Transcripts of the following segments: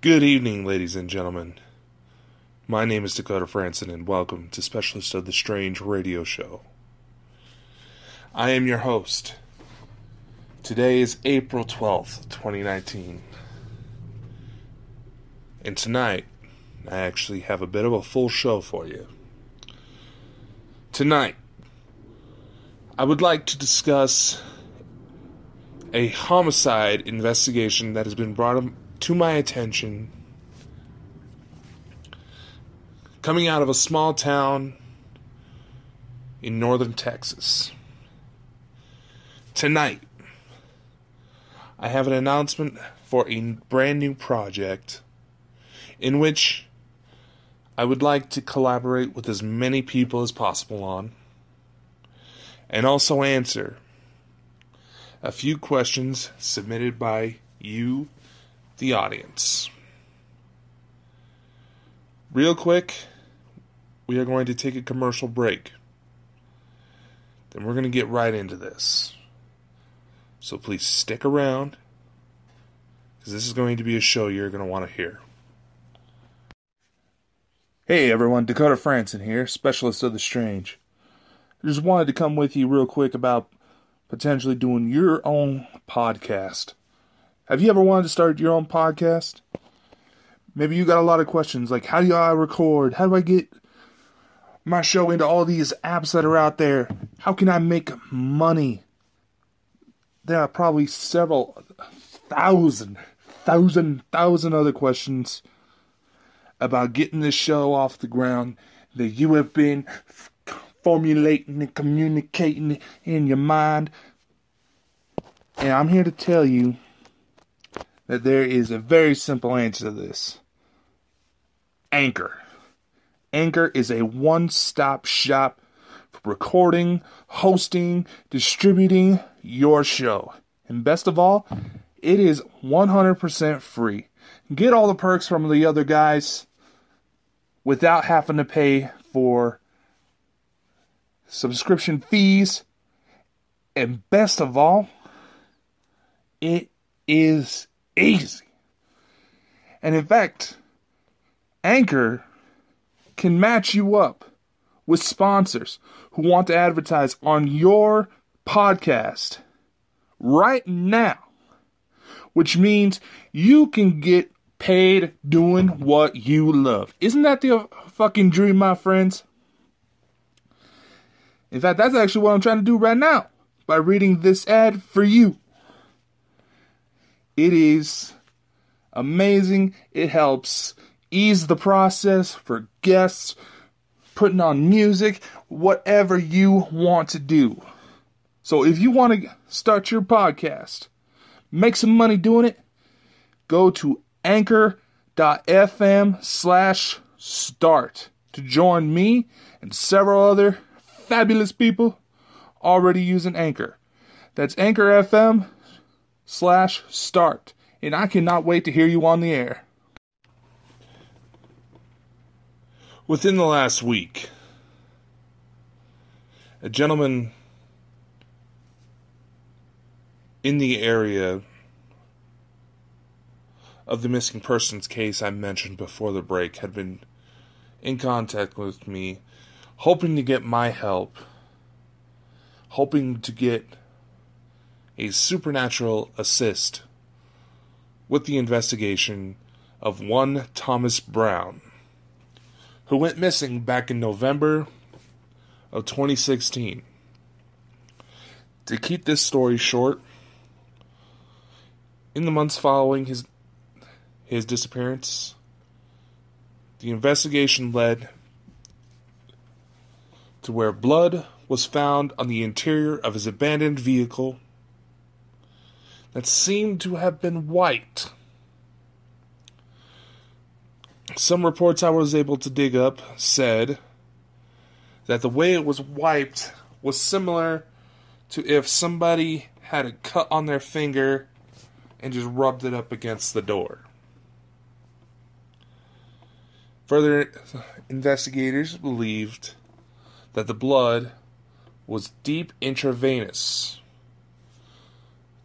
Good evening, ladies and gentlemen. My name is Dakota Frandsen, and welcome to Specialist of the Strange radio show. I am your host. Today is April 12th, 2019. And tonight, I actually have a bit of a full show for you. Tonight, I would like to discuss a homicide investigation that has been brought to my attention coming out of a small town in northern Texas. Tonight, I have an announcement for a brand new project in which I would like to collaborate with as many people as possible on, and also answer a few questions submitted by you, the audience. Real quick, we are going to take a commercial break. Then we're going to get right into this. So please stick around, because this is going to be a show you're going to want to hear. Hey everyone, Dakota Frandsen here, Specialist of the Strange. I just wanted to come with you real quick about potentially doing your own podcast. Have you ever wanted to start your own podcast? Maybe you got a lot of questions like, how do I record? How do I get my show into all these apps that are out there? How can I make money? There are probably several thousand other questions about getting this show off the ground that you have been formulating and communicating in your mind. And I'm here to tell you that there is a very simple answer to this. Anchor. Anchor is a one-stop shop for recording, hosting, distributing your show. And best of all, it is 100% free. Get all the perks from the other guys without having to pay for subscription fees. And best of all, it is easy. And in fact, Anchor can match you up with sponsors who want to advertise on your podcast right now, which means you can get paid doing what you love. Isn't that the fucking dream, my friends? In fact, that's actually what I'm trying to do right now by reading this ad for you. It is amazing. It helps ease the process for guests, putting on music, whatever you want to do. So if you want to start your podcast, make some money doing it, go to anchor.fm/start to join me and several other fabulous people already using Anchor. That's anchor.fm/start. And I cannot wait to hear you on the air. Within the last week, a gentleman in the area of the missing persons case I mentioned before the break had been in contact with me, hoping to get my help, hoping to get a supernatural assist with the investigation of one Thomas Brown, who went missing back in November of 2016. To keep this story short, in the months following his disappearance, the investigation led to where blood was found on the interior of his abandoned vehicle that seemed to have been white. Some reports I was able to dig up said that the way it was wiped was similar to if somebody had a cut on their finger and just rubbed it up against the door. Further investigators believed that the blood was deep intravenous,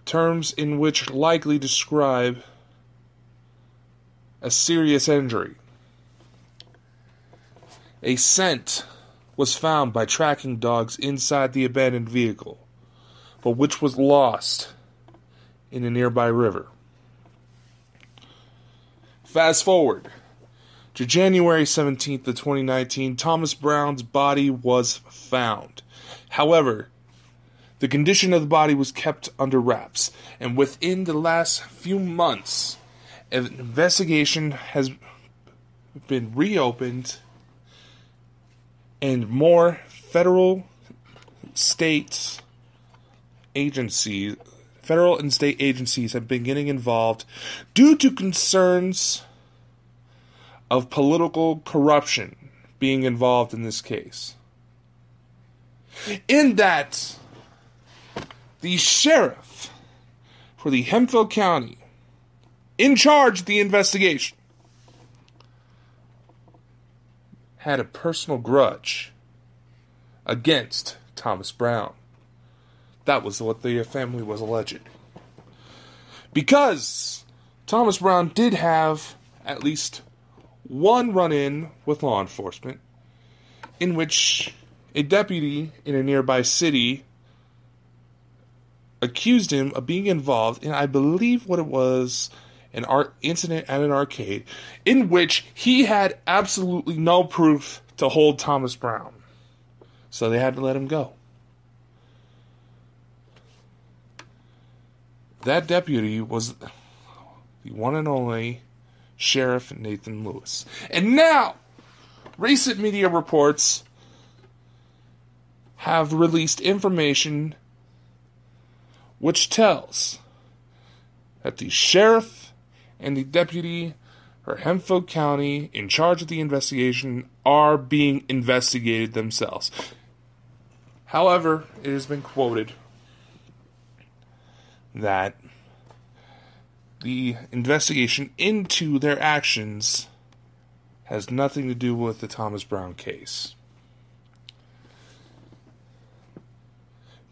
terms in which likely describe a serious injury. A scent was found by tracking dogs inside the abandoned vehicle, but which was lost in a nearby river. Fast forward to January 17th of 2019, Thomas Brown's body was found. However, the condition of the body was kept under wraps, and within the last few months, an investigation has been reopened, and more federal and state agencies have been getting involved due to concerns of political corruption being involved in this case. In that, the sheriff for the Hemphill County, in charge of the investigation, had a personal grudge against Thomas Brown. That was what the family was alleged. Because Thomas Brown did have at least one run-in with law enforcement, in which a deputy in a nearby city accused him of being involved in, I believe what it was, an incident at an arcade, in which he had absolutely no proof to hold Thomas Brown. So they had to let him go. That deputy was the one and only Sheriff Nathan Lewis. And now, recent media reports have released information which tells that the sheriff and the deputy for Hemphill County in charge of the investigation are being investigated themselves. However, it has been quoted that the investigation into their actions has nothing to do with the Thomas Brown case.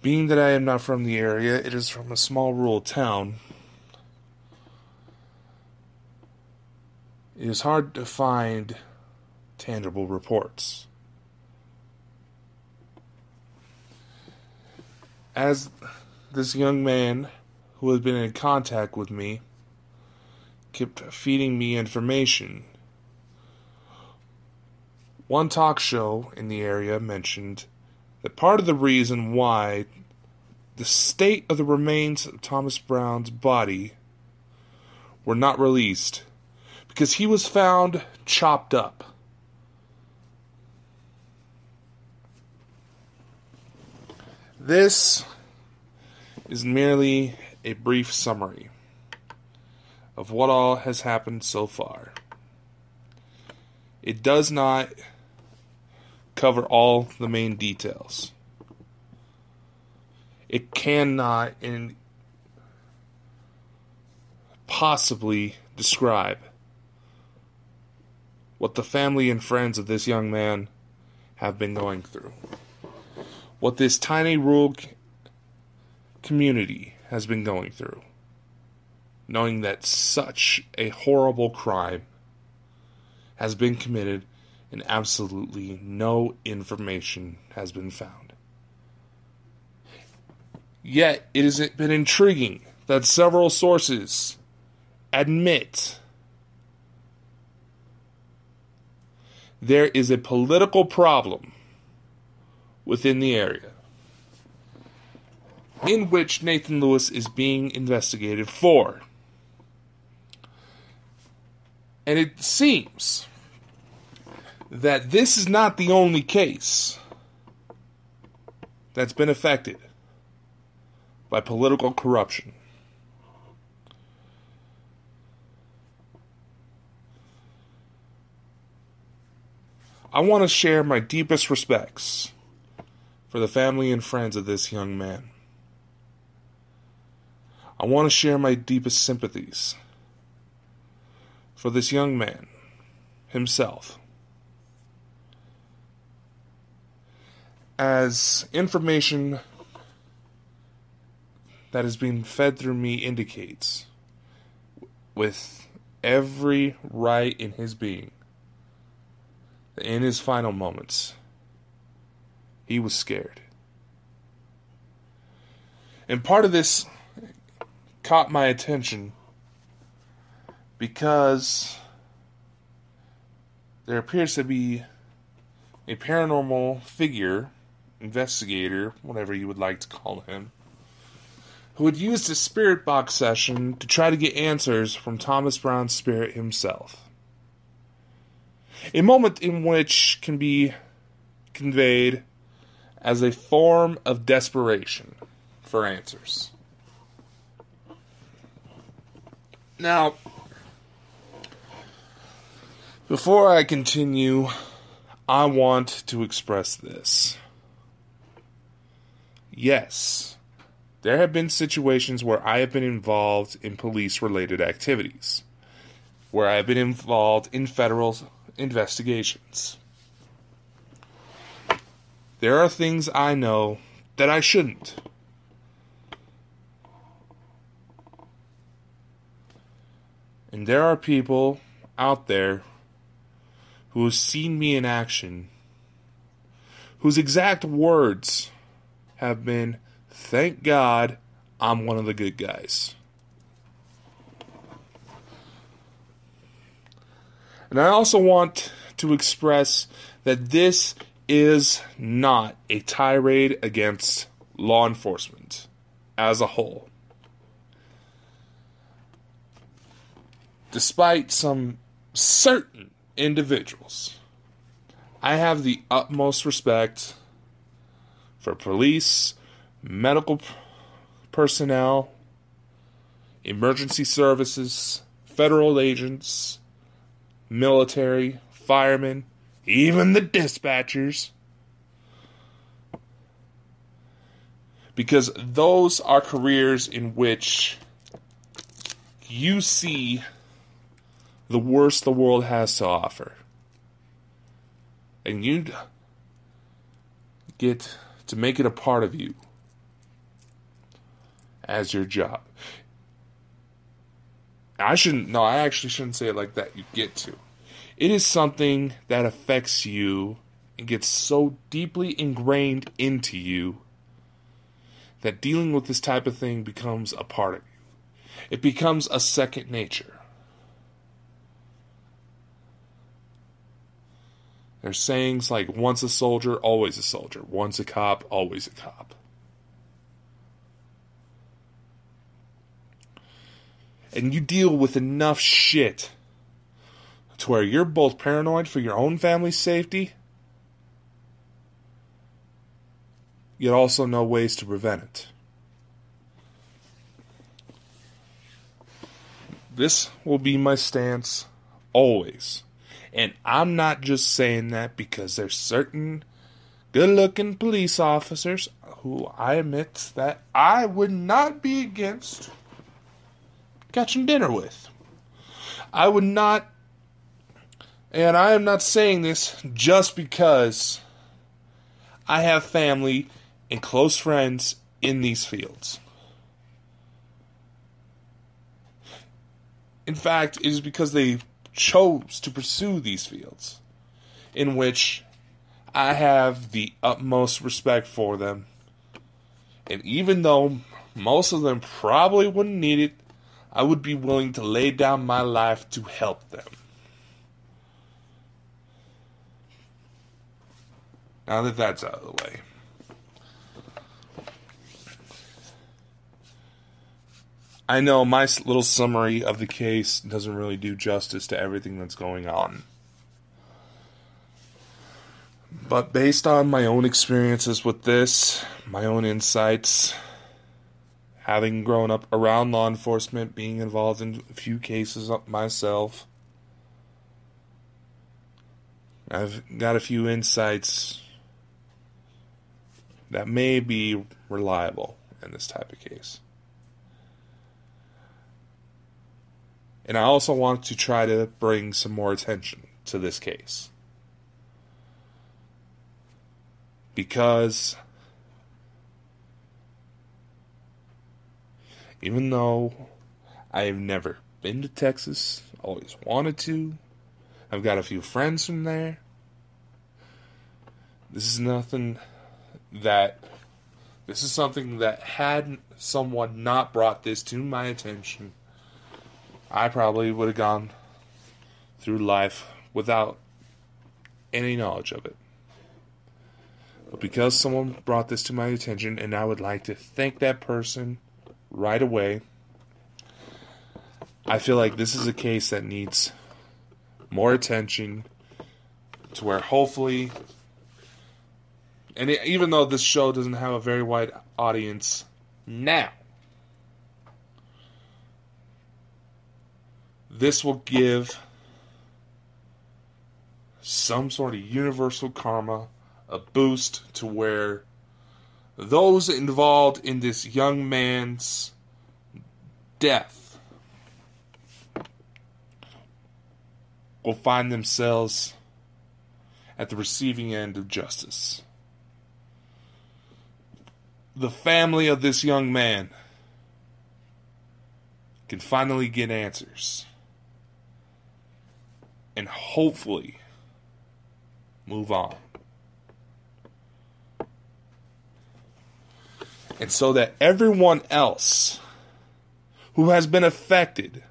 Being that I am not from the area, it is from a small rural town, it is hard to find tangible reports. As this young man who has been in contact with me kept feeding me information, one talk show in the area mentioned that part of the reason why the state of the remains of Thomas Brown's body were not released because he was found chopped up. This is merely a brief summary of what all has happened so far. It does not cover all the main details. It cannot and possibly describe what the family and friends of this young man have been going through. What this tiny rural community has been going through. Knowing that such a horrible crime has been committed and absolutely no information has been found. Yet, it has been intriguing that several sources admit there is a political problem within the area in which Nathan Lewis is being investigated for. And it seems that this is not the only case that's been affected by political corruption. I want to share my deepest respects for the family and friends of this young man. I want to share my deepest sympathies for this young man himself. as information that is being fed through me indicates, with every right in his being, in his final moments, he was scared. And part of this caught my attention because there appears to be a paranormal figure, investigator, whatever you would like to call him, who had used a spirit box session to try to get answers from Thomas Brown's spirit himself. A moment in which can be conveyed as a form of desperation for answers. Now, before I continue, I want to express this. Yes, there have been situations where I have been involved in police-related activities, where I have been involved in federal investigations. There are things I know that I shouldn't. And there are people out there who have seen me in action, whose exact words have been, "Thank God I'm one of the good guys." And I also want to express that this is not a tirade against law enforcement as a whole. Despite some certain individuals, I have the utmost respect for police, medical personnel, emergency services, federal agents, military, firemen, even the dispatchers. Because those are careers in which you see the worst the world has to offer. And you get to make it a part of you as your job. I actually shouldn't say it like that. You get to. It is something that affects you and gets so deeply ingrained into you that dealing with this type of thing becomes a part of you. It becomes a second nature. There's sayings like, once a soldier, always a soldier. Once a cop, always a cop. And you deal with enough shit to where you're both paranoid for your own family's safety, yet also know ways to prevent it. This will be my stance always. And I'm not just saying that because there's certain good-looking police officers who I admit that I would not be against catching dinner with. I would not, and I am not saying this just because I have family and close friends in these fields. In fact, it is because they chose to pursue these fields, in which I have the utmost respect for them. And even though most of them probably wouldn't need it, I would be willing to lay down my life to help them. Now that that's out of the way. I know my little summary of the case doesn't really do justice to everything that's going on. But based on my own experiences with this, my own insights, having grown up around law enforcement, being involved in a few cases myself, I've got a few insights that may be reliable in this type of case. And I also want to try to bring some more attention to this case. Because even though I have never been to Texas, always wanted to, I've got a few friends from there, this is something that had someone not brought this to my attention, I probably would have gone through life without any knowledge of it. But because someone brought this to my attention, and I would like to thank that person right away, I feel like this is a case that needs more attention, to where hopefully, and even though this show doesn't have a very wide audience now, this will give some sort of universal karma a boost, to where those involved in this young man's death will find themselves at the receiving end of justice. The family of this young man can finally get answers and hopefully move on. And so that everyone else who has been affected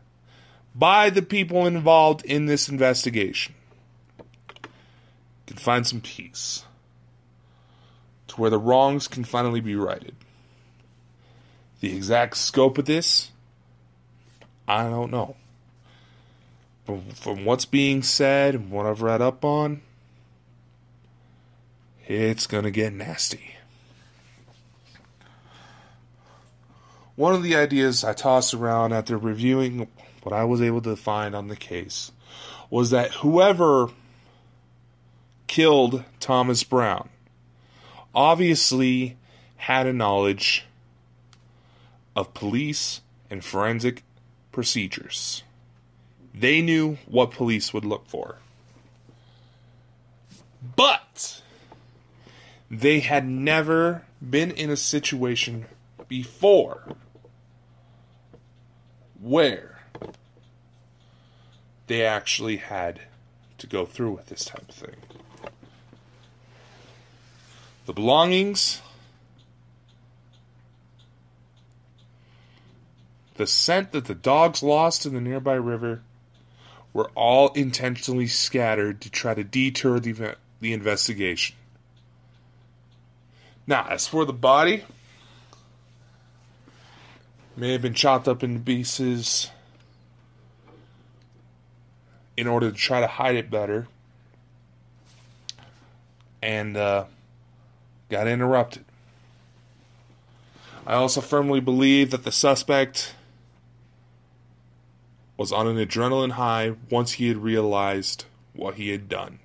by the people involved in this investigation can find some peace, to where the wrongs can finally be righted. The exact scope of this, I don't know. But from what's being said and what I've read up on, it's going to get nasty. One of the ideas I tossed around after reviewing what I was able to find on the case was that whoever killed Thomas Brown obviously had a knowledge of police and forensic procedures. They knew what police would look for. But they had never been in a situation before where they actually had to go through with this type of thing. The belongings, the scent that the dogs lost in the nearby river, were all intentionally scattered to try to deter the investigation. Now, as for the body, may have been chopped up into pieces in order to try to hide it better, and got interrupted. I also firmly believe that the suspect was on an adrenaline high once he had realized what he had done.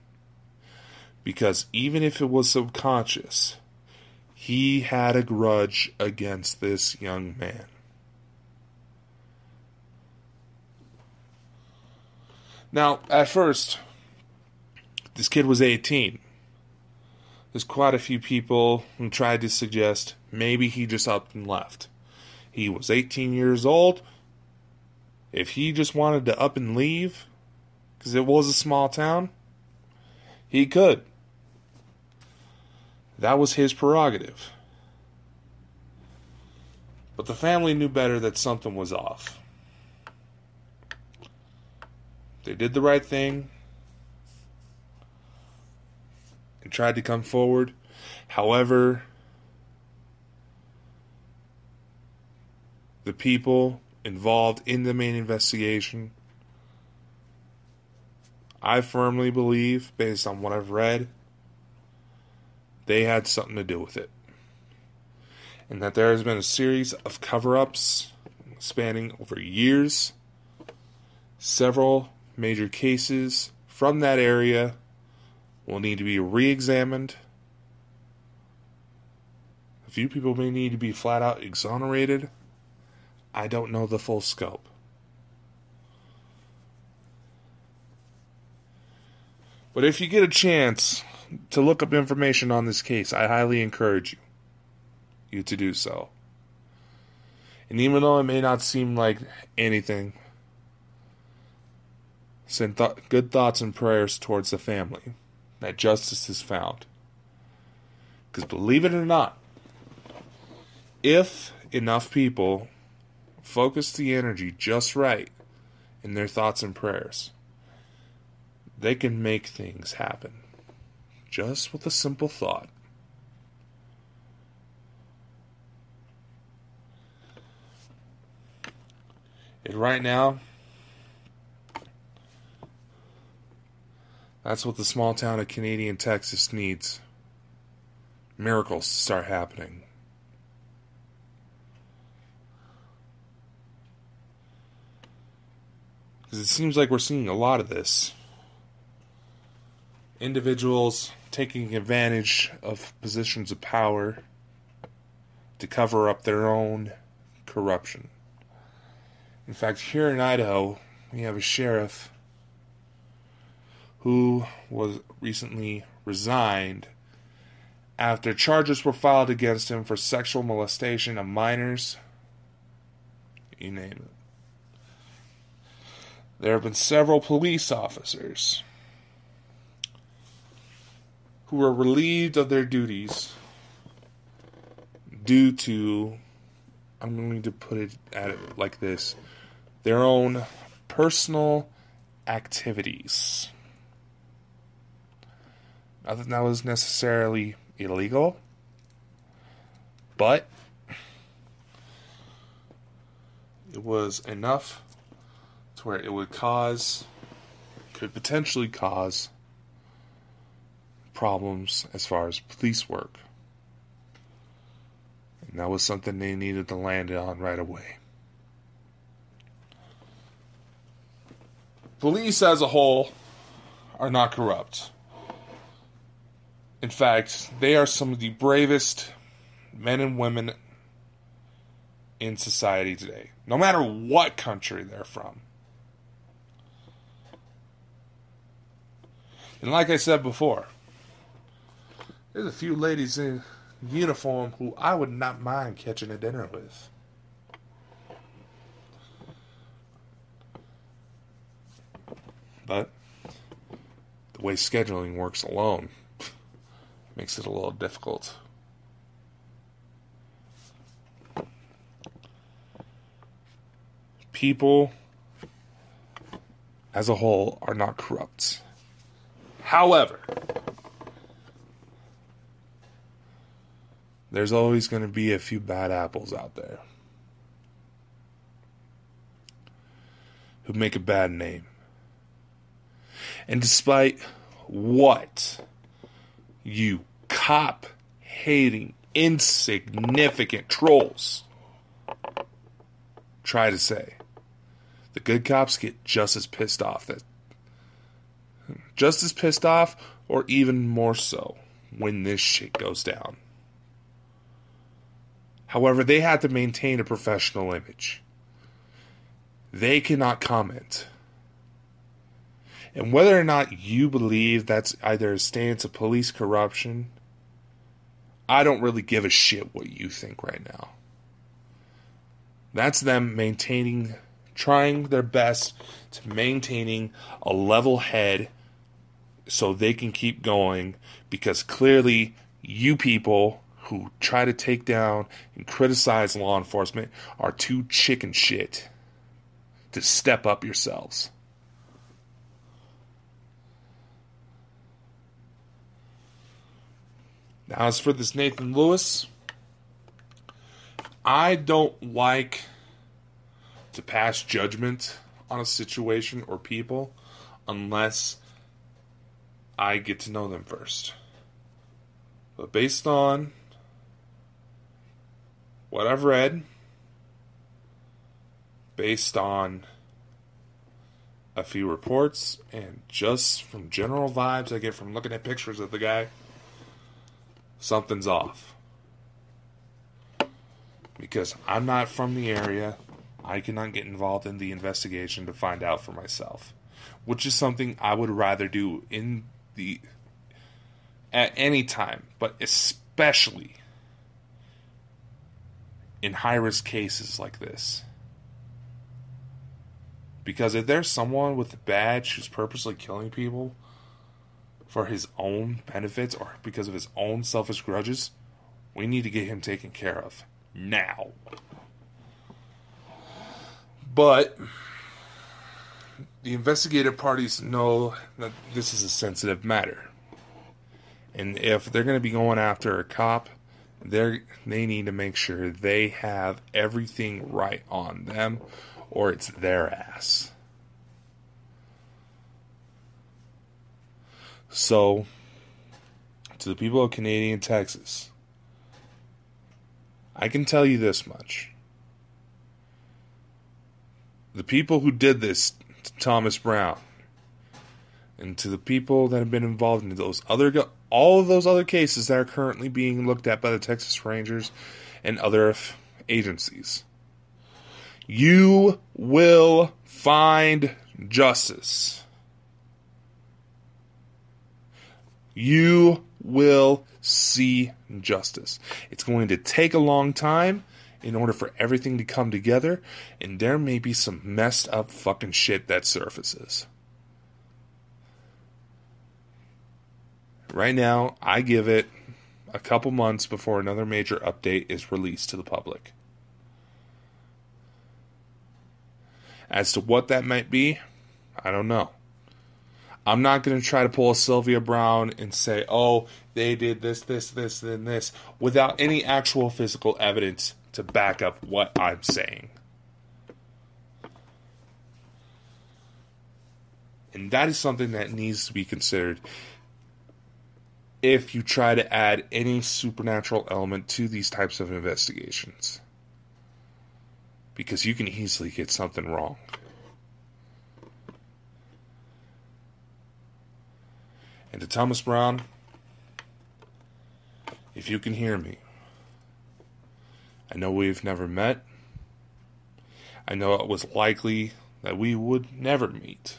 Because even if it was subconscious, he had a grudge against this young man. Now, at first, this kid was 18. There's quite a few people who tried to suggest maybe he just up and left. He was 18 years old. If he just wanted to up and leave, because it was a small town, he could. That was his prerogative. But the family knew better that something was off. They did the right thing and tried to come forward. However, the people involved in the main investigation, I firmly believe, based on what I've read, they had something to do with it. And that there has been a series of cover-ups spanning over years. Several major cases from that area will need to be re-examined. A few people may need to be flat out exonerated. I don't know the full scope. But if you get a chance, to look up information on this case, I highly encourage you to do so. And even though it may not seem like anything, send good thoughts and prayers towards the family that justice is found. Because believe it or not, if enough people focus the energy just right in their thoughts and prayers, they can make things happen. Just with a simple thought. And right now, that's what the small town of Canadian Texas needs. Miracles to start happening. Because it seems like we're seeing a lot of this. Individuals taking advantage of positions of power to cover up their own corruption. In fact, here in Idaho, we have a sheriff who was recently resigned after charges were filed against him for sexual molestation of minors. You name it. There have been several police officers who were relieved of their duties due to, I'm going to put it at it like this, their own personal activities. Not that that was necessarily illegal, but it was enough to where it could potentially cause problems as far as police work. And that was something they needed to land on right away. Police as a whole are not corrupt. In fact, they are some of the bravest men and women in society today, no matter what country they're from. And like I said before, there's a few ladies in uniform who I would not mind catching a dinner with. But the way scheduling works alone makes it a little difficult. People as a whole are not corrupt. However, there's always going to be a few bad apples out there who make a bad name. And despite what you cop-hating, insignificant trolls try to say, the good cops get just as pissed off, or even more so when this shit goes down. However, they have to maintain a professional image. They cannot comment. And whether or not you believe that's either a stance of police corruption, I don't really give a shit what you think right now. That's them trying their best to maintaining a level head so they can keep going, because clearly you people who try to take down and criticize law enforcement are too chicken shit to step up yourselves. Now, as for this Nathan Lewis, I don't like to pass judgment on a situation or people unless I get to know them first. But based on what I've read, based on a few reports, and just from general vibes I get from looking at pictures of the guy, something's off. Because I'm not from the area, I cannot get involved in the investigation to find out for myself. Which is something I would rather do in at any time, but especially in high-risk cases like this. Because if there's someone with a badge who's purposely killing people for his own benefits or because of his own selfish grudges, we need to get him taken care of. Now. But the investigative parties know that this is a sensitive matter. And if they're going to be going after a cop, they need to make sure they have everything right on them, or it's their ass. So, to the people of Canadian Texas, I can tell you this much. The people who did this to Thomas Brown, and to the people that have been involved in all of those other cases that are currently being looked at by the Texas Rangers and other agencies, you will find justice. You will see justice. It's going to take a long time in order for everything to come together, and there may be some messed up fucking shit that surfaces. Right now, I give it a couple months before another major update is released to the public. As to what that might be, I don't know. I'm not going to try to pull a Sylvia Brown and say, oh, they did this, and this, without any actual physical evidence to back up what I'm saying. And that is something that needs to be considered if you try to add any supernatural element to these types of investigations. Because you can easily get something wrong. And to Thomas Brown, if you can hear me, I know we've never met. I know it was likely that we would never meet.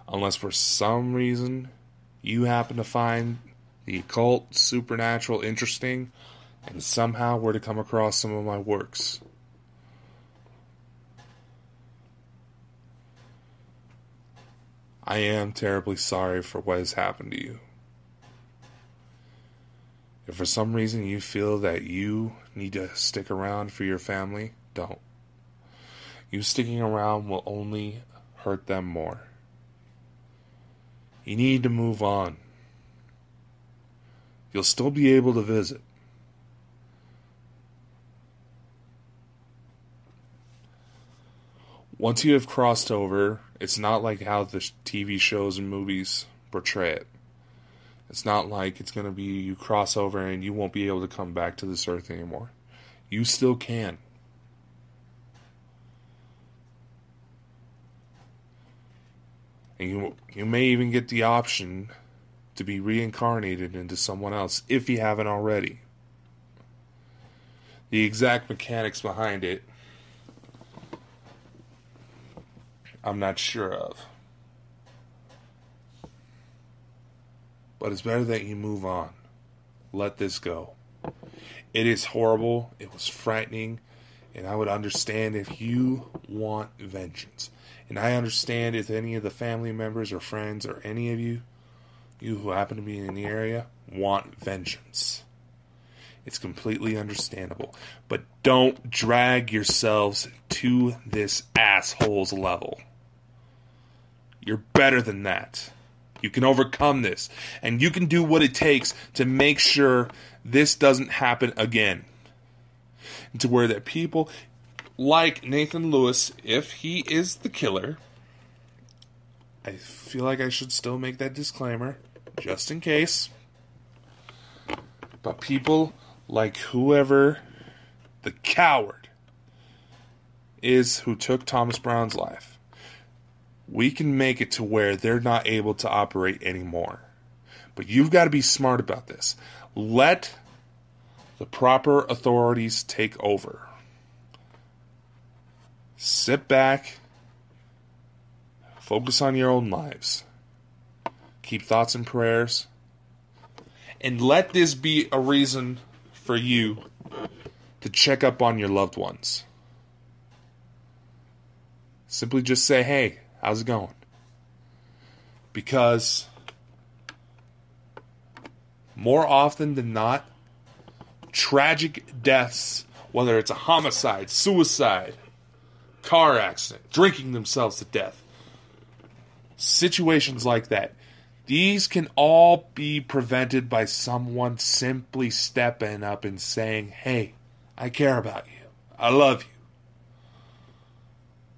Unless for some reason you happen to find the occult, supernatural interesting, and somehow were to come across some of my works. I am terribly sorry for what has happened to you. If for some reason you feel that you need to stick around for your family, don't. You sticking around will only hurt them more. You need to move on. You'll still be able to visit. Once you have crossed over, it's not like how the TV shows and movies portray it. It's not like it's going to be you cross over and you won't be able to come back to this earth anymore. You still can. And you may even get the option to be reincarnated into someone else if you haven't already. The exact mechanics behind it, I'm not sure of. But it's better that you move on. Let this go. It is horrible. It was frightening. And I would understand if you want vengeance. And I understand if any of the family members or friends or any of you who happen to be in the area, want vengeance. It's completely understandable. But don't drag yourselves to this asshole's level. You're better than that. You can overcome this. And you can do what it takes to make sure this doesn't happen again. And to where that people like Nathan Lewis, if he is the killer, I feel like I should still make that disclaimer, just in case. But people like whoever the coward is who took Thomas Brown's life, we can make it to where they're not able to operate anymore. But you've got to be smart about this. Let the proper authorities take over. Sit back. Focus on your own lives. Keep thoughts and prayers. And let this be a reason for you to check up on your loved ones. Simply just say, hey, how's it going? Because more often than not, tragic deaths, whether it's a homicide, suicide, car accident, drinking themselves to death, situations like that, these can all be prevented by someone simply stepping up and saying, hey, I care about you. I love you.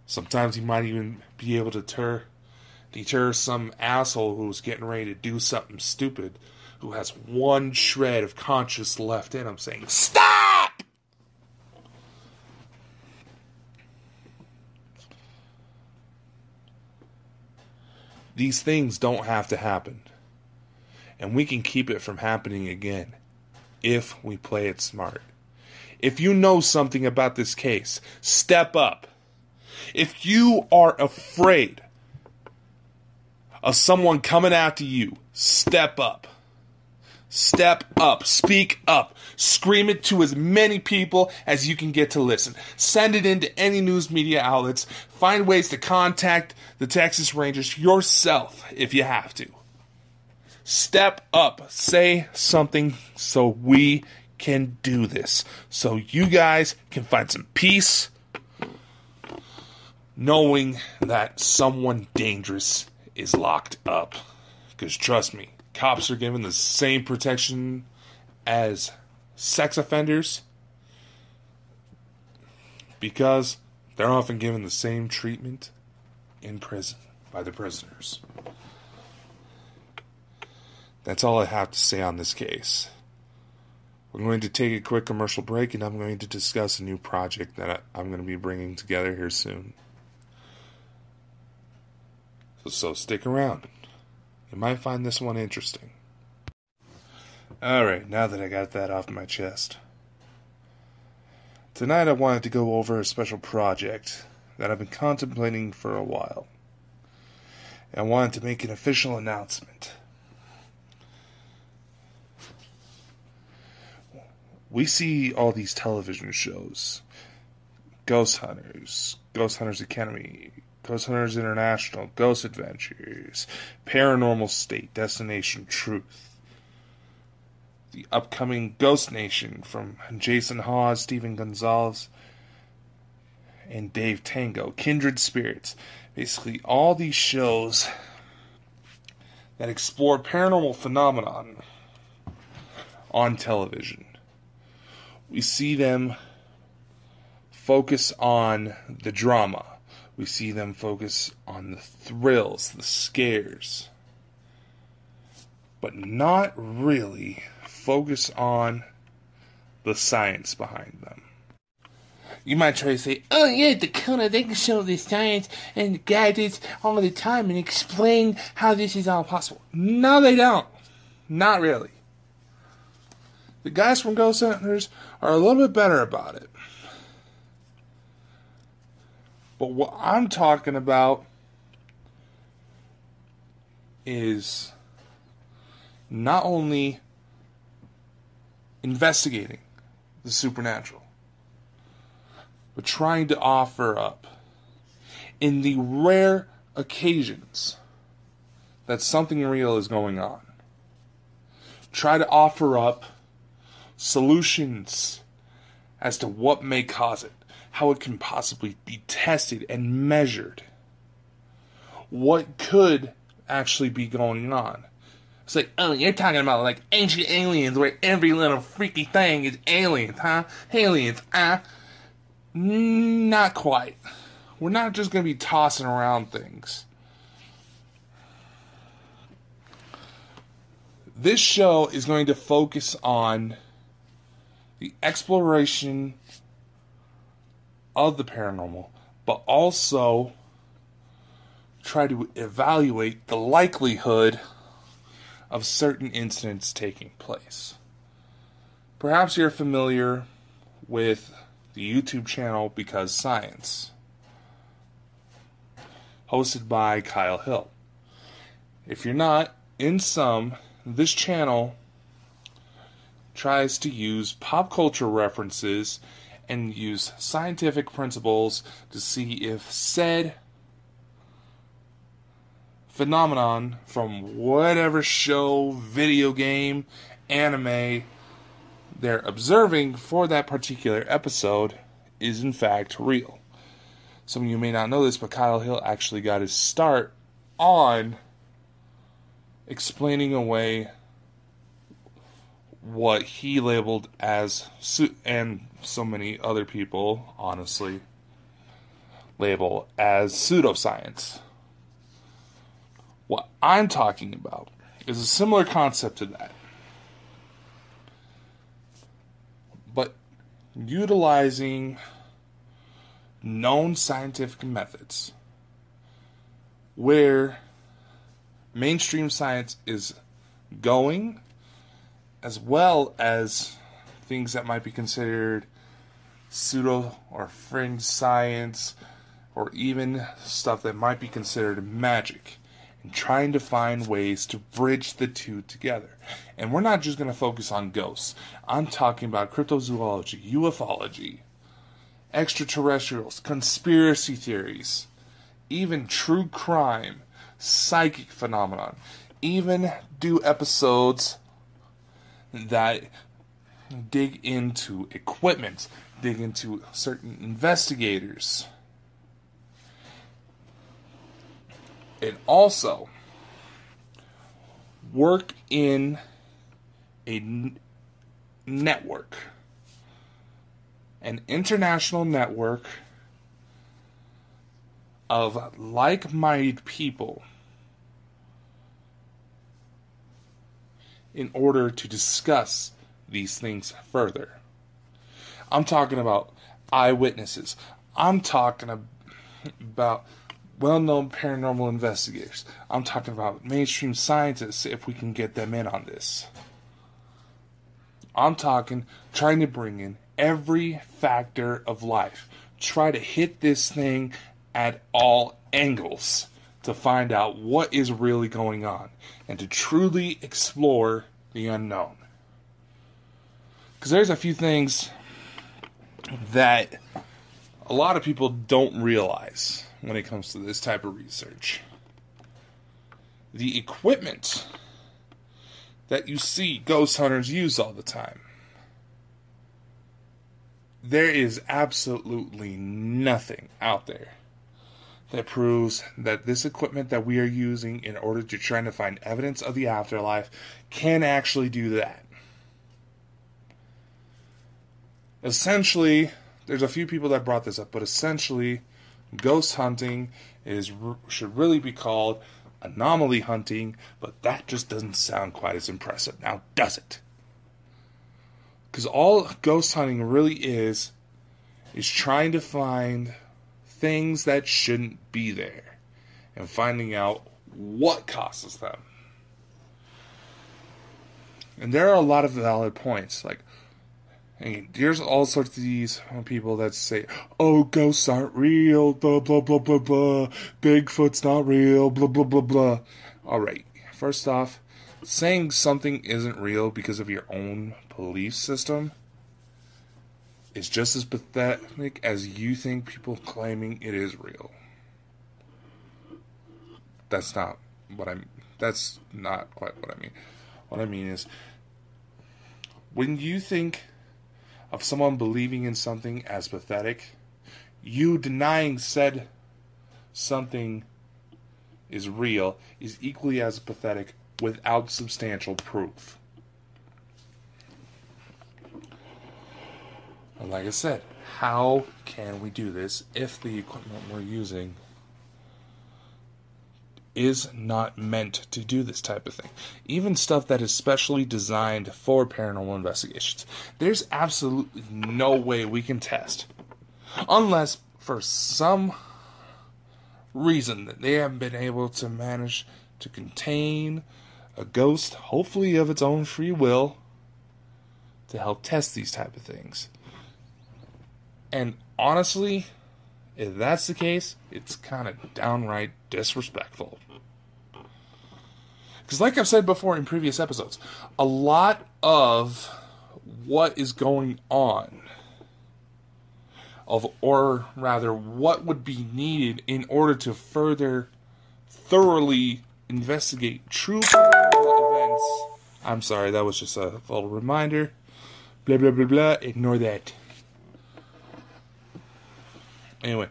Sometimes you might even be able to deter some asshole who's getting ready to do something stupid, who has one shred of conscience left in him, saying, stop! These things don't have to happen. And we can keep it from happening again if we play it smart. If you know something about this case, step up. If you are afraid of someone coming after you, step up. Step up. Speak up. Scream it to as many people as you can get to listen. Send it into any news media outlets. Find ways to contact the Texas Rangers yourself if you have to. Step up. Say something so we can do this. So you guys can find some peace, knowing that someone dangerous is locked up. Because trust me, cops are given the same protection as sex offenders because they're often given the same treatment in prison by the prisoners. That's all I have to say on this case. We're going to take a quick commercial break, and I'm going to discuss a new project that I'm going to be bringing together here soon. So stick around. You might find this one interesting. Alright, now that I got that off my chest. Tonight I wanted to go over a special project that I've been contemplating for a while. And I wanted to make an official announcement. We see all these television shows. Ghost Hunters, Ghost Hunters Academy, Ghost Hunters International, Ghost Adventures, Paranormal State, Destination Truth. The upcoming Ghost Nation from Jason Hawes, Steven Gonzalez, and Dave Tango, Kindred Spirits. Basically, all these shows that explore paranormal phenomenon on television. We see them focus on the drama. We see them focus on the thrills, the scares. But not really focus on the science behind them. You might try to say, oh yeah, Dakota, they can show the science and gadgets all the time and explain how this is all possible. No, they don't. Not really. The guys from Ghost Hunters are a little bit better about it. But what I'm talking about is not only investigating the supernatural, but trying to offer up, in the rare occasions that something real is going on, try to offer up solutions as to what may cause it, how it can possibly be tested and measured, what could actually be going on. It's like, oh, you're talking about like ancient aliens where every little freaky thing is aliens, huh? Aliens, Not quite. We're not just going to be tossing around things. This show is going to focus on the exploration of the paranormal, but also try to evaluate the likelihood of certain incidents taking place. Perhaps you're familiar with the YouTube channel Because Science, hosted by Kyle Hill. If you're not, in sum, this channel tries to use pop culture references and use scientific principles to see if said phenomenon from whatever show, video game, anime they're observing for that particular episode is in fact real. Some of you may not know this, but Kyle Hill actually got his start on explaining away what he labeled as, and so many other people, honestly, label as pseudoscience. What I'm talking about is a similar concept to that, but utilizing known scientific methods where mainstream science is going, as well as things that might be considered pseudo or fringe science, or even stuff that might be considered magic, and trying to find ways to bridge the two together. And we're not just going to focus on ghosts. I'm talking about cryptozoology, ufology, extraterrestrials, conspiracy theories, even true crime, psychic phenomenon, even do episodes that dig into equipment, dig into certain investigators. And also work in a network, an international network of like-minded people in order to discuss these things further. I'm talking about eyewitnesses. I'm talking about well-known paranormal investigators. I'm talking about mainstream scientists, if we can get them in on this. I'm talking trying to bring in every factor of life. Try to hit this thing at all angles to find out what is really going on and to truly explore the unknown. Because there's a few things that a lot of people don't realize when it comes to this type of research. The equipment that you see ghost hunters use all the time, there is absolutely nothing out there that proves that this equipment that we are using in order to try to find evidence of the afterlife can actually do that. Essentially, there's a few people that brought this up, but essentially, ghost hunting should really be called anomaly hunting, but that just doesn't sound quite as impressive. Now, does it? Because all ghost hunting really is trying to find things that shouldn't be there and finding out what causes them. And there are a lot of valid points. Like, there's all sorts of these people that say, oh, ghosts aren't real, blah, blah, blah, blah, blah. Bigfoot's not real, blah, blah, blah, blah. Alright, first off, saying something isn't real because of your own belief system is just as pathetic as you think people claiming it is real. That's not quite what I mean. What I mean is, when you think of someone believing in something as pathetic, you denying said something is real is equally as pathetic without substantial proof. And like I said, how can we do this if the equipment we're using is not meant to do this type of thing? Even stuff that is specially designed for paranormal investigations. There's absolutely no way we can test, unless for some reason that they haven't been able to manage to contain a ghost, hopefully of its own free will, to help test these type of things. And honestly, if that's the case, it's kind of downright disrespectful. Because like I've said before in previous episodes, a lot of what is going on, or rather, what would be needed in order to further thoroughly investigate true paranormal events. I'm sorry, that was just a little reminder. Blah, blah, blah, blah. Ignore that. Anyway,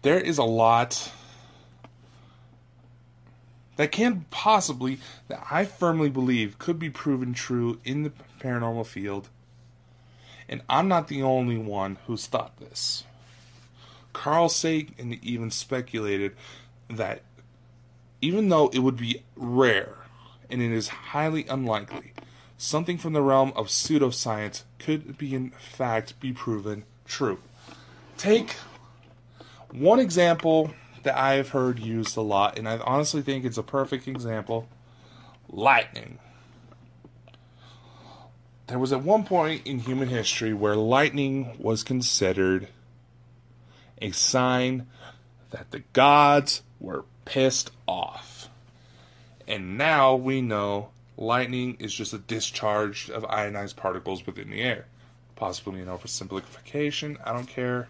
there is a lot that that I firmly believe could be proven true in the paranormal field. And I'm not the only one who's thought this. Carl Sagan even speculated that even though it would be rare, and it is highly unlikely, something from the realm of pseudoscience could be in fact be proven true. Take one example that I've heard used a lot, and I honestly think it's a perfect example. Lightning. There was at one point in human history where lightning was considered a sign that the gods were pissed off. And now we know lightning is just a discharge of ionized particles within the air. Possibly an oversimplification, I don't care.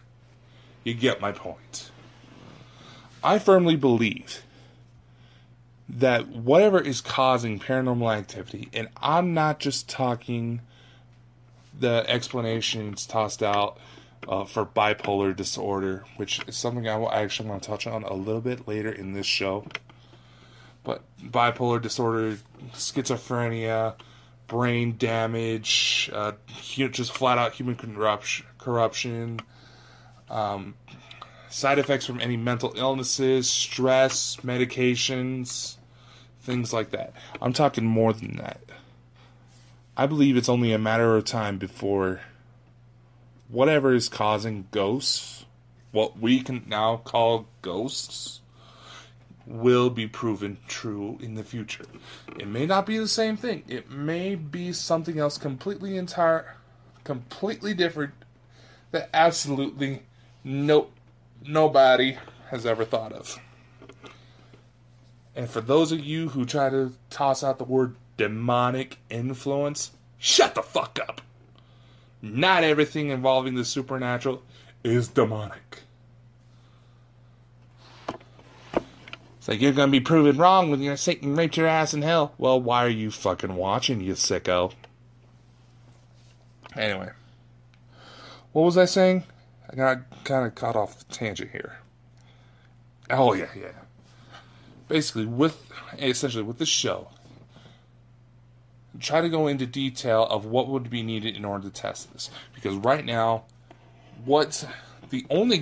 You get my point. I firmly believe that whatever is causing paranormal activity, and I'm not just talking the explanations tossed out for bipolar disorder, which is something I will actually want to touch on a little bit later in this show. But bipolar disorder, schizophrenia, brain damage, just flat out human corruption, side effects from any mental illnesses, stress, medications, things like that. I'm talking more than that. I believe it's only a matter of time before whatever is causing ghosts, what we can now call ghosts, will be proven true in the future. It may not be the same thing. It may be something else completely different that absolutely nobody has ever thought of. And for those of you who try to toss out the word demonic influence, shut the fuck up. Not everything involving the supernatural is demonic. It's like you're going to be proven wrong when your Satan raped your ass in hell. Well, why are you fucking watching, you sicko? Anyway. What was I saying? I got kind of caught off the tangent here. Oh, yeah. Basically, with this show, try to go into detail of what would be needed in order to test this. Because right now, what's the only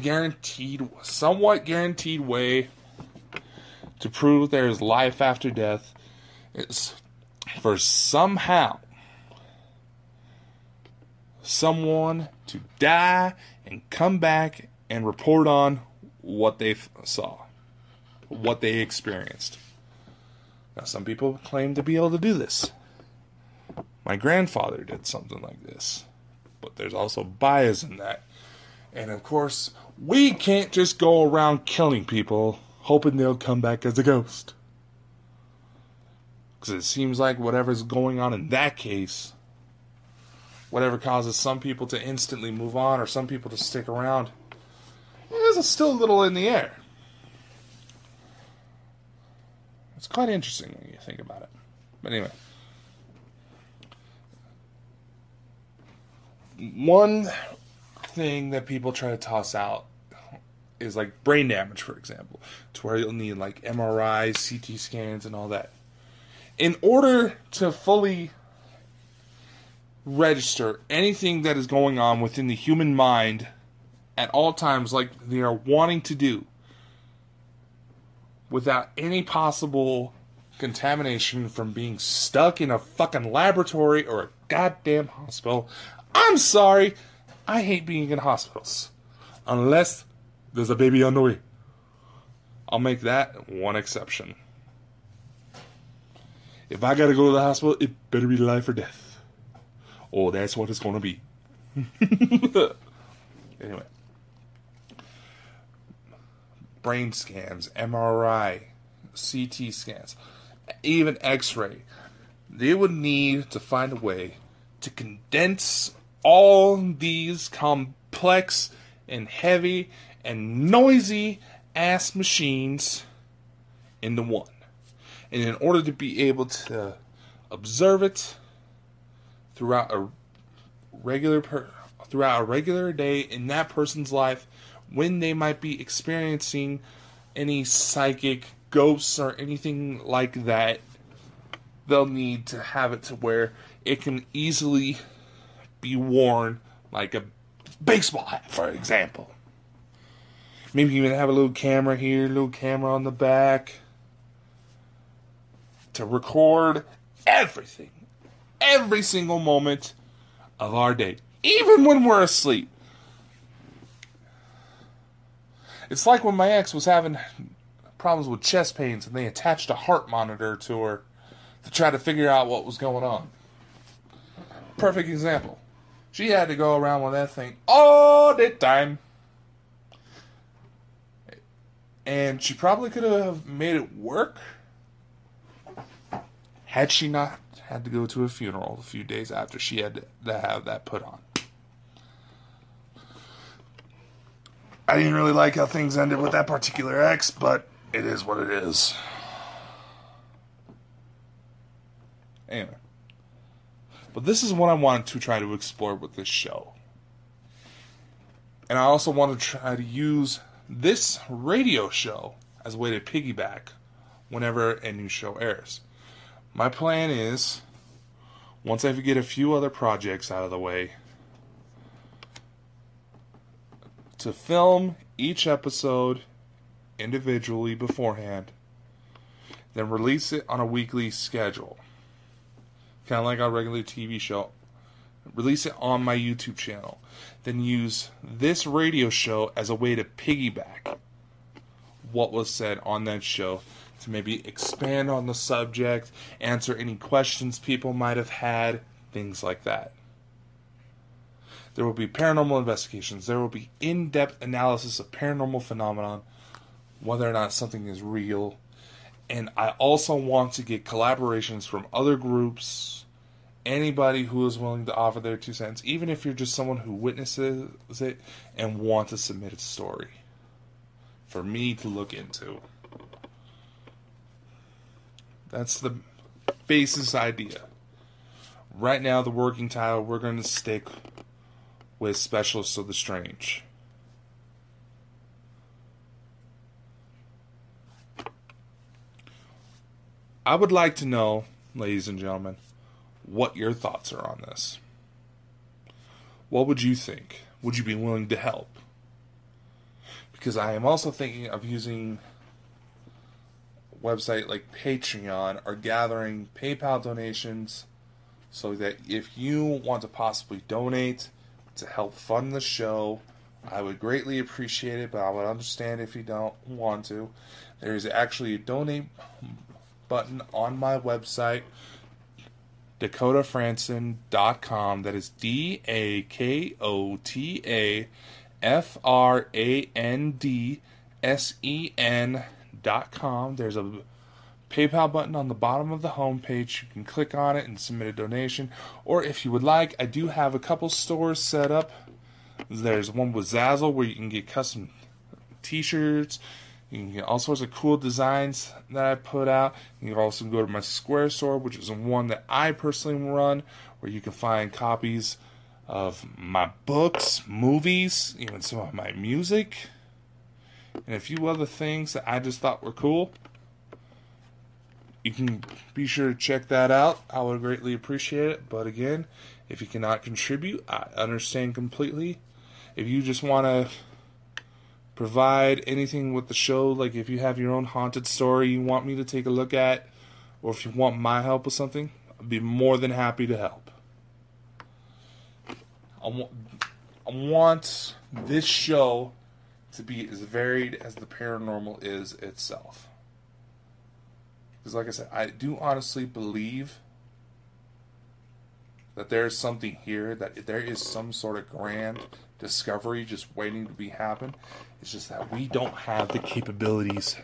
somewhat guaranteed way to prove there is life after death is for somehow someone to die and come back and report on what they saw, what they experienced. Now, some people claim to be able to do this. My grandfather did something like this. But there's also bias in that. And of course, we can't just go around killing people hoping they'll come back as a ghost. Because it seems like whatever's going on in that case, whatever causes some people to instantly move on or some people to stick around, is still a little in the air. It's quite interesting when you think about it. But anyway. One thing that people try to toss out is like brain damage, for example, to where you'll need like MRIs, CT scans, and all that. In order to fully register anything that is going on within the human mind at all times, like they are wanting to do, without any possible contamination from being stuck in a fucking laboratory or a goddamn hospital. I'm sorry, I hate being in hospitals. Unless there's a baby on the way. I'll make that one exception. If I gotta go to the hospital, it better be life or death. Oh, that's what it's gonna be. Anyway. Brain scans, MRI, CT scans, even X-ray. They would need to find a way to condense all these complex and heavy and noisy ass machines into one. And in order to be able to observe it throughout a regular day in that person's life, when they might be experiencing any psychic ghosts or anything like that, they'll need to have it to where it can easily be worn like a baseball hat, for example. Maybe even have a little camera here, a little camera on the back to record everything, every single moment of our day, even when we're asleep. It's like when my ex was having problems with chest pains and they attached a heart monitor to her to try to figure out what was going on. Perfect example. She had to go around with that thing all the time. And she probably could have made it work had she not had to go to a funeral a few days after she had to have that put on. I didn't really like how things ended with that particular ex, but it is what it is. Anyway. But this is what I wanted to try to explore with this show. And I also want to try to use this radio show as a way to piggyback whenever a new show airs. My plan is, once I get a few other projects out of the way, to film each episode individually beforehand, then release it on a weekly schedule. Kind of like our regular TV show. Release it on my YouTube channel. Then use this radio show as a way to piggyback what was said on that show, to maybe expand on the subject, answer any questions people might have had, things like that. There will be paranormal investigations. There will be in-depth analysis of paranormal phenomenon, whether or not something is real. And I also want to get collaborations from other groups, anybody who is willing to offer their 2 cents, even if you're just someone who witnesses it and want to submit a story for me to look into. That's the basis idea. Right now, the working title, we're going to stick with Specialists of the Strange. I would like to know, ladies and gentlemen, what your thoughts are on this. What would you think? Would you be willing to help? Because I am also thinking of using a website like Patreon or gathering PayPal donations so that if you want to possibly donate to help fund the show, I would greatly appreciate it, but I would understand if you don't want to. There is actually a donate button on my website, DakotaFrandsen.com. That is DakotaFrandsen.com. There's a PayPal button on the bottom of the homepage. You can click on it and submit a donation. Or if you would like, I do have a couple stores set up. There's one with Zazzle where you can get custom t-shirts. You can get all sorts of cool designs that I put out. You can also go to my Square store, which is one that I personally run, where you can find copies of my books, movies, even some of my music, and a few other things that I just thought were cool. You can be sure to check that out. I would greatly appreciate it. But again, if you cannot contribute, I understand completely. If you just want to provide anything with the show, like if you have your own haunted story you want me to take a look at, or if you want my help with something, I'd be more than happy to help. I want this show to be as varied as the paranormal is itself. Because like I said, I do honestly believe that there is something here, that there is some sort of grand discovery just waiting to be happen. It's just that we don't have the capabilities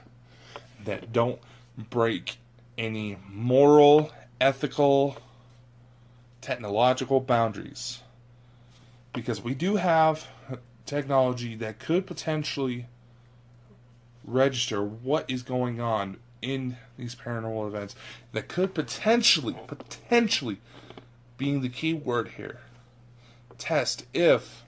that don't break any moral, ethical technological boundaries. Because we do have technology that could potentially register what is going on in these paranormal events, that could potentially, being the key word here, test if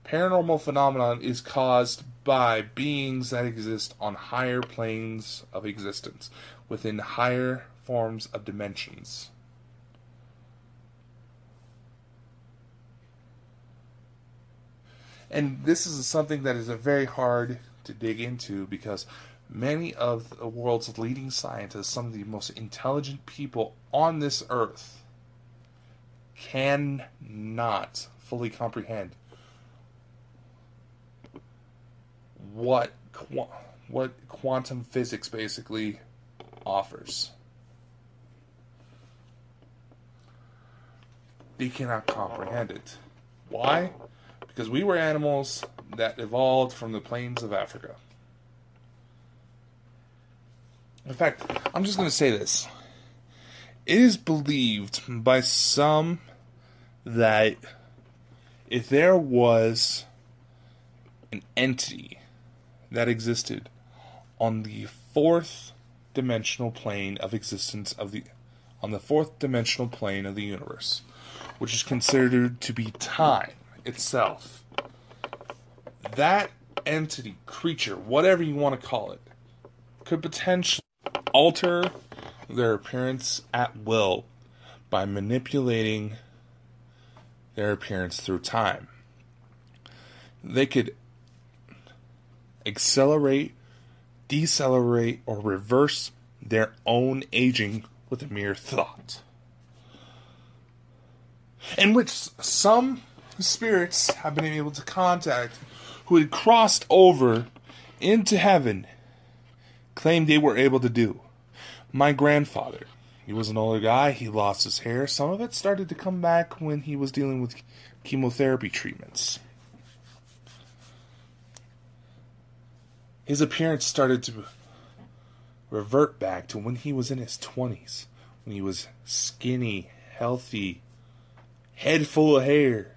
paranormal phenomenon is caused by beings that exist on higher planes of existence, within higher forms of dimensions. And this is something that is very hard to dig into, because many of the world's leading scientists, some of the most intelligent people on this earth, cannot fully comprehend what quantum physics basically offers. They cannot comprehend it. Why? Because we were animals that evolved from the plains of Africa. In fact, I'm just going to say this. It is believed by some that if there was an entity that existed on the fourth dimensional plane of existence on the fourth dimensional plane of the universe, which is considered to be time itself, that entity, creature, whatever you want to call it, could potentially alter their appearance at will by manipulating their appearance through time. They could accelerate, decelerate, or reverse their own aging with a mere thought. In which some spirits have been able to contact who had crossed over into heaven claimed they were able to do. My grandfather, he was an older guy, he lost his hair. Some of it started to come back when he was dealing with chemotherapy treatments. His appearance started to revert back to when he was in his 20s, when he was skinny, healthy, head full of hair.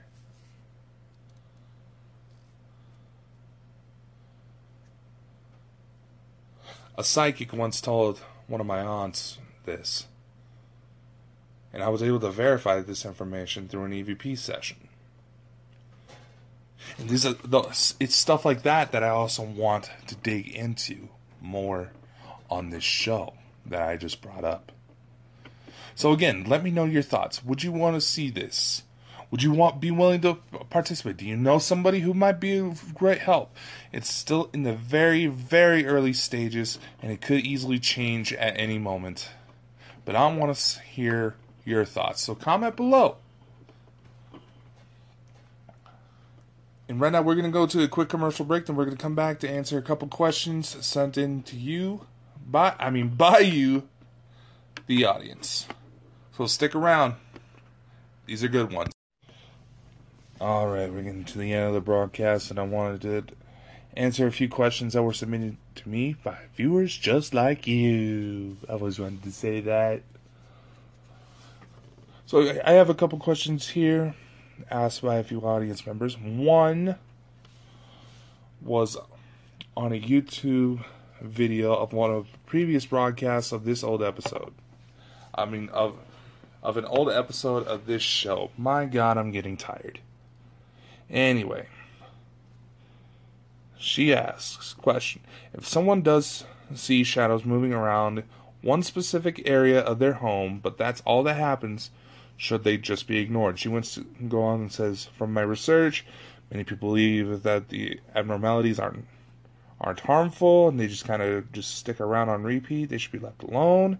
A psychic once told one of my aunts this, and I was able to verify this information through an EVP session. And it's stuff like that I also want to dig into more on this show that I just brought up. So again, let me know your thoughts. Would you want to see this? Would you be willing to participate? Do you know somebody who might be of great help? It's still in the very, very early stages, and it could easily change at any moment. But I want to hear your thoughts, so comment below. And right now we're going to go to a quick commercial break, then we're going to come back to answer a couple questions sent in to you, by you, the audience. So stick around. These are good ones. Alright, we're getting to the end of the broadcast, and I wanted to answer a few questions that were submitted to me by viewers just like you. I always wanted to say that. So I have a couple questions here asked by a few audience members. One was on a YouTube video of one of the previous broadcasts of this old episode. Of an old episode of this show. My God, I'm getting tired. Anyway, she asks, question, if someone does see shadows moving around one specific area of their home, but that's all that happens, should they just be ignored? She wants to go on and says, from my research, many people believe that the abnormalities aren't harmful, and they just kind of just stick around on repeat. They should be left alone.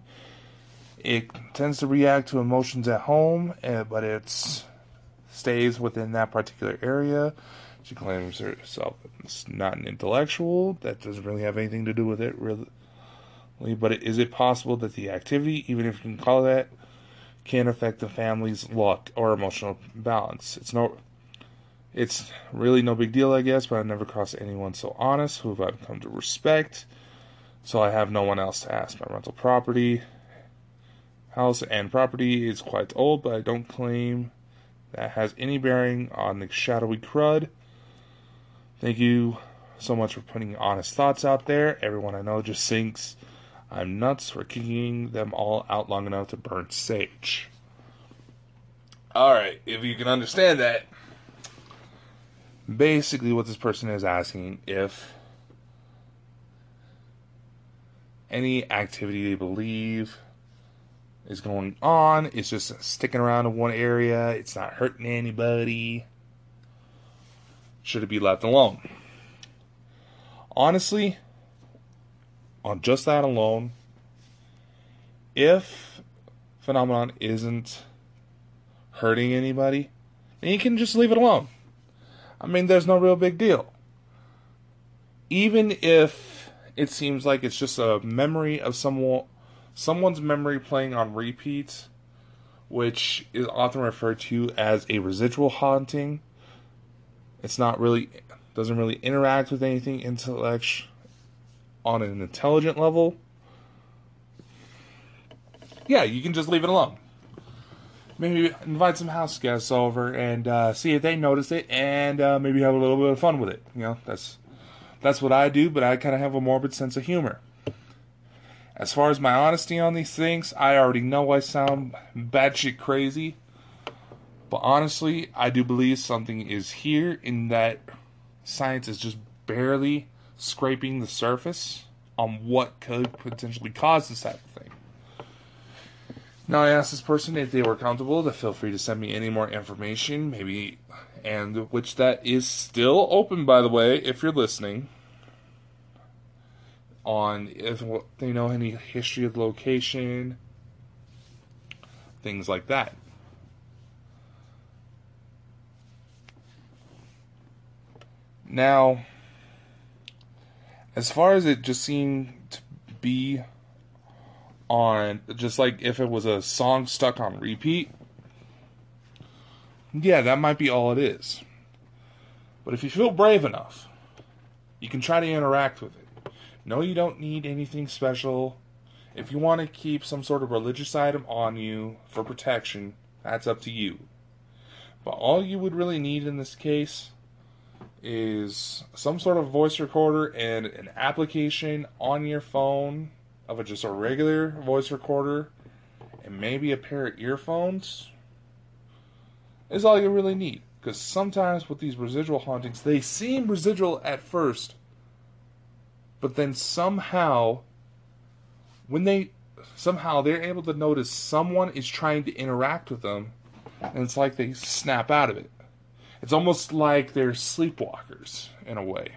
It tends to react to emotions at home, but it stays within that particular area. She claims herself it's not an intellectual. That doesn't really have anything to do with it, really. But is it possible that the activity, even if you can call it that, can affect the family's luck or emotional balance? It's really no big deal, I guess, but I've never crossed anyone so honest who I've come to respect. So I have no one else to ask. My rental property house and property is quite old, but I don't claim that has any bearing on the shadowy crud. Thank you so much for putting honest thoughts out there. Everyone I know just thinks I'm nuts for kicking them all out long enough to burn sage. Alright, if you can understand that, basically what this person is asking, if any activity they believe is going on, it's just sticking around in one area, it's not hurting anybody, should it be left alone? Honestly, on just that alone, if phenomenon isn't hurting anybody, then you can just leave it alone. I mean, there's no real big deal. Even if it seems like it's just a memory of someone's memory playing on repeat, which is often referred to as a residual haunting. It's not really, doesn't really interact with anything on an intelligent level. Yeah, you can just leave it alone. Maybe invite some house guests over and see if they notice it, and maybe have a little bit of fun with it. You know, that's what I do, but I kind of have a morbid sense of humor. As far as my honesty on these things, I already know I sound batshit crazy, but honestly, I do believe something is here, in that science is just barely scraping the surface on what could potentially cause this type of thing. Now, I asked this person if they were comfortable to feel free to send me any more information, maybe, and which that is still open, by the way, if you're listening, on if they know any history of the location, things like that. Now, as far as it just seemed to be on, just like if it was a song stuck on repeat, yeah, that might be all it is. But if you feel brave enough, you can try to interact with it. No, you don't need anything special. If you want to keep some sort of religious item on you for protection, that's up to you. But all you would really need in this case is some sort of voice recorder and an application on your phone of just a regular voice recorder, and maybe a pair of earphones is all you really need. Because sometimes with these residual hauntings, they seem residual at first, but then somehow they're able to notice someone is trying to interact with them, and it's like they snap out of it. It's almost like they're sleepwalkers, in a way.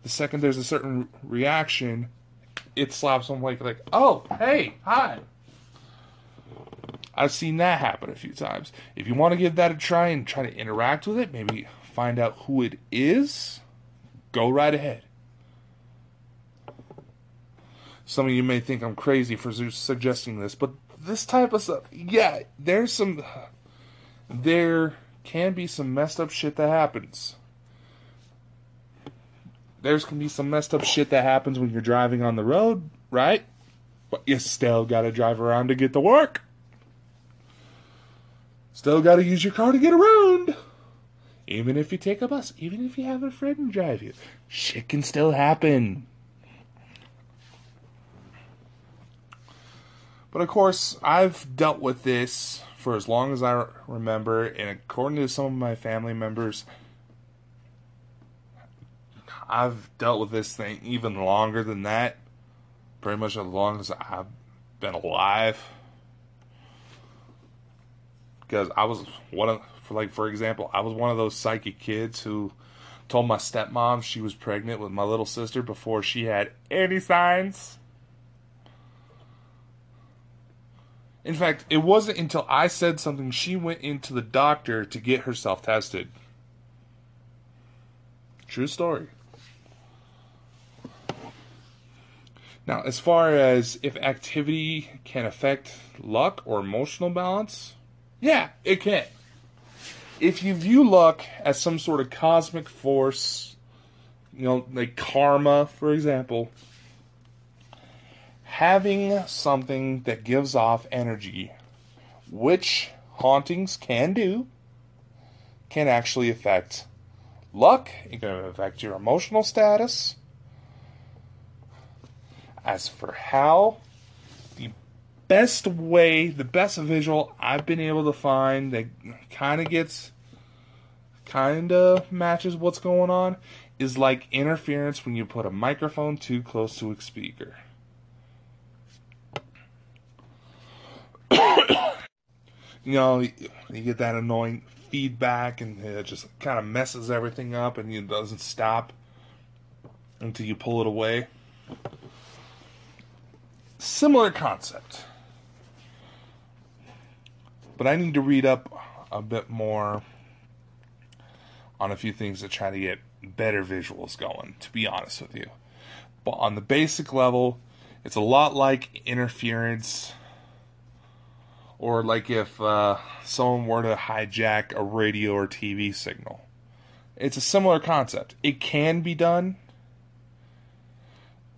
The second there's a certain reaction, it slaps them like, oh, hey, hi. I've seen that happen a few times. If you want to give that a try and try to interact with it, maybe find out who it is, go right ahead. Some of you may think I'm crazy for suggesting this, but this type of stuff, yeah, there can be some messed up shit that happens. There can be some messed up shit that happens when you're driving on the road, right? But you still gotta drive around to get to work. Still gotta use your car to get around. Even if you take a bus, even if you have a friend drive you, shit can still happen. But of course, I've dealt with this for as long as I remember, and according to some of my family members, I've dealt with this thing even longer than that. Pretty much as long as I've been alive. Because I was for example, I was one of those psychic kids who told my stepmom she was pregnant with my little sister before she had any signs. In fact, it wasn't until I said something she went into the doctor to get herself tested. True story. Now, as far as if activity can affect luck or emotional balance, yeah, it can. If you view luck as some sort of cosmic force, like karma, for example, having something that gives off energy, which hauntings can do, can actually affect luck. It can affect your emotional status. As for how, the best visual I've been able to find that kind of matches what's going on is like interference when you put a microphone too close to a speaker. You know, you get that annoying feedback and it just kind of messes everything up and it doesn't stop until you pull it away. Similar concept. But I need to read up a bit more on a few things to try to get better visuals going, to be honest with you. But on the basic level, it's a lot like interference, or like if someone were to hijack a radio or TV signal. It's a similar concept. It can be done,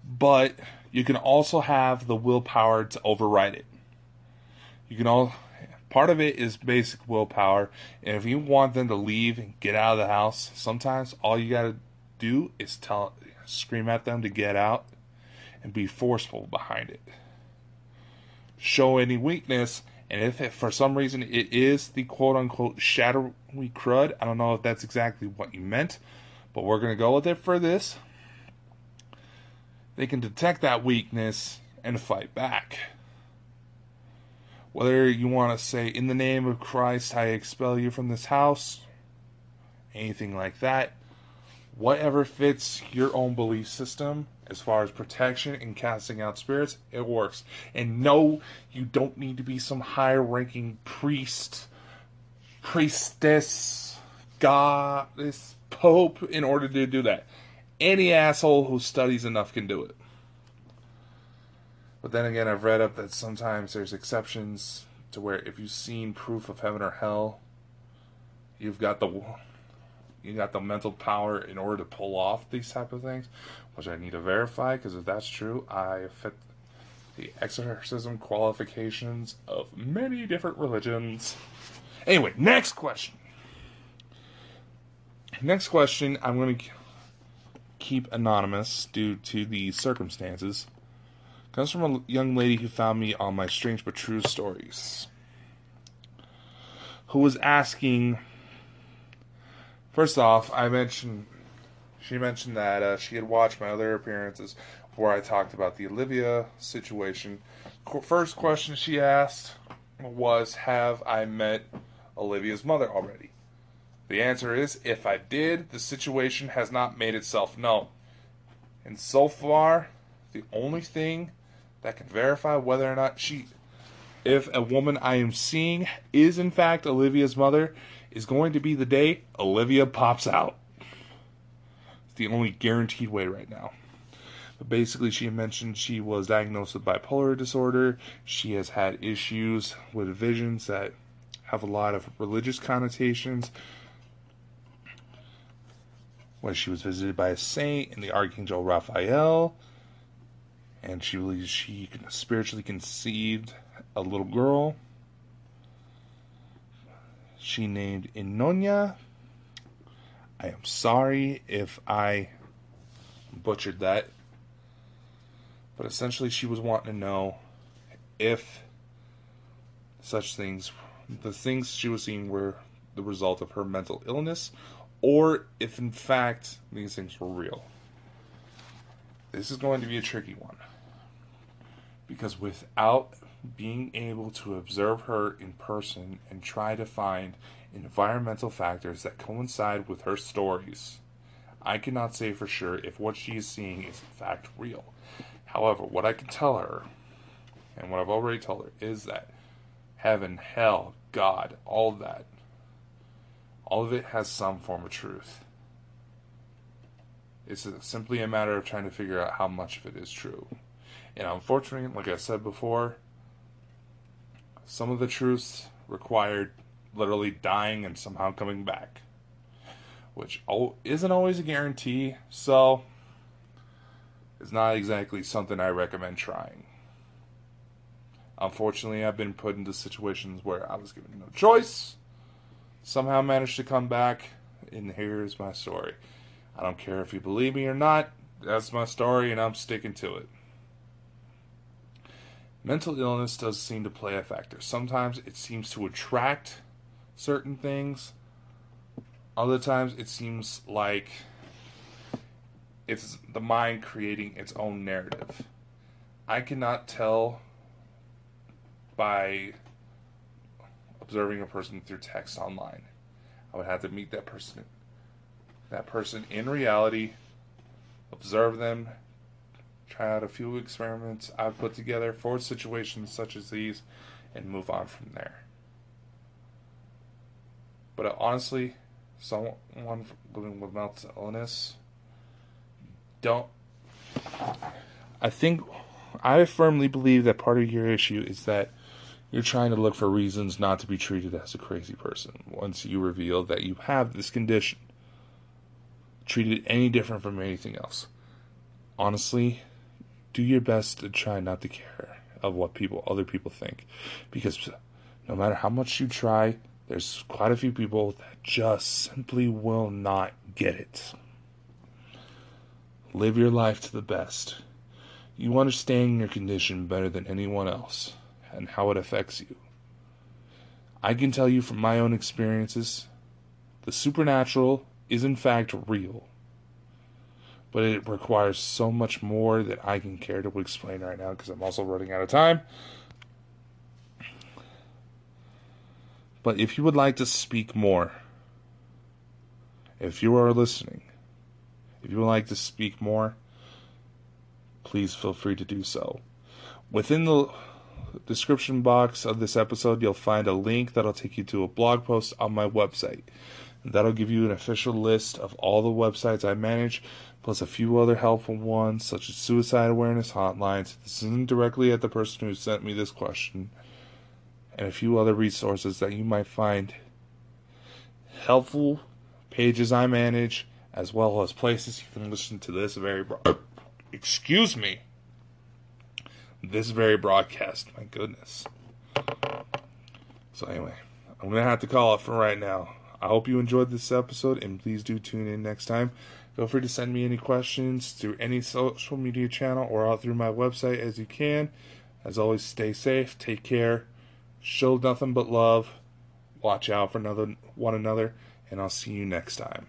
but you can also have the willpower to override it. Part of it is basic willpower, and if you want them to leave and get out of the house, sometimes all you gotta do is scream at them to get out and be forceful behind it. Show any weakness, and if for some reason it is the quote-unquote shadowy crud, I don't know if that's exactly what you meant, but we're gonna go with it for this. They can detect that weakness and fight back. Whether you want to say, in the name of Christ, I expel you from this house, anything like that, whatever fits your own belief system as far as protection and casting out spirits, it works. And no, you don't need to be some higher-ranking priest, priestess, goddess, pope in order to do that. Any asshole who studies enough can do it. But then again, I've read up that sometimes there's exceptions to where if you've seen proof of heaven or hell, you got the mental power in order to pull off these type of things, which I need to verify, because if that's true, I fit the exorcism qualifications of many different religions. Anyway, next question. Next question, I'm going to keep anonymous due to the circumstances. Comes from a young lady who found me on my Strange But True stories, who was asking, first off, she mentioned that she had watched my other appearances where I talked about the Olivia situation. First question she asked was, have I met Olivia's mother already? The answer is, if I did, the situation has not made itself known. And so far, the only thing that can verify whether or not if a woman I am seeing is in fact Olivia's mother, is going to be the day Olivia pops out. It's the only guaranteed way right now. But basically, she mentioned she was diagnosed with bipolar disorder. She has had issues with visions that have a lot of religious connotations. When she was visited by a saint and the Archangel Raphael, and she believes she spiritually conceived a little girl. She named Enonia. I am sorry if I butchered that. But essentially she was wanting to know if the things she was seeing were the result of her mental illness, or if in fact these things were real. This is going to be a tricky one, because without being able to observe her in person and try to find environmental factors that coincide with her stories, I cannot say for sure if what she is seeing is in fact real. However, what I can tell her, and what I've already told her, is that heaven, hell, God, all of it has some form of truth. It's simply a matter of trying to figure out how much of it is true. And unfortunately, like I said before, some of the truths required literally dying and somehow coming back, which isn't always a guarantee, so it's not exactly something I recommend trying. Unfortunately, I've been put into situations where I was given no choice. Somehow managed to come back, and here's my story. I don't care if you believe me or not. That's my story, and I'm sticking to it. Mental illness does seem to play a factor. Sometimes it seems to attract certain things. Other times it seems like it's the mind creating its own narrative. I cannot tell by observing a person through text online. I would have to meet that person in reality, observe them, try out a few experiments I've put together for situations such as these, and move on from there. But honestly, someone living with mental illness, I firmly believe that part of your issue is that you're trying to look for reasons not to be treated as a crazy person once you reveal that you have this condition. Treat it any different from anything else. Honestly, do your best to try not to care of what other people think. Because no matter how much you try, there's quite a few people that just simply will not get it. Live your life to the best. You understand your condition better than anyone else and how it affects you. I can tell you from my own experiences, the supernatural is in fact real. But it requires so much more that I can care to explain right now because I'm also running out of time. But if you would like to speak more, if you are listening, if you would like to speak more, please feel free to do so. Within the description box of this episode, you'll find a link that'll take you to a blog post on my website. That'll give you an official list of all the websites I manage, plus a few other helpful ones, such as suicide awareness hotlines. This isn't directly at the person who sent me this question. And a few other resources that you might find helpful, pages I manage, as well as places you can listen to this very broadcast. My goodness. So anyway, I'm going to have to call it for right now. I hope you enjoyed this episode, and please do tune in next time. Feel free to send me any questions through any social media channel or out through my website as you can. As always, stay safe, take care, show nothing but love, watch out for one another, and I'll see you next time.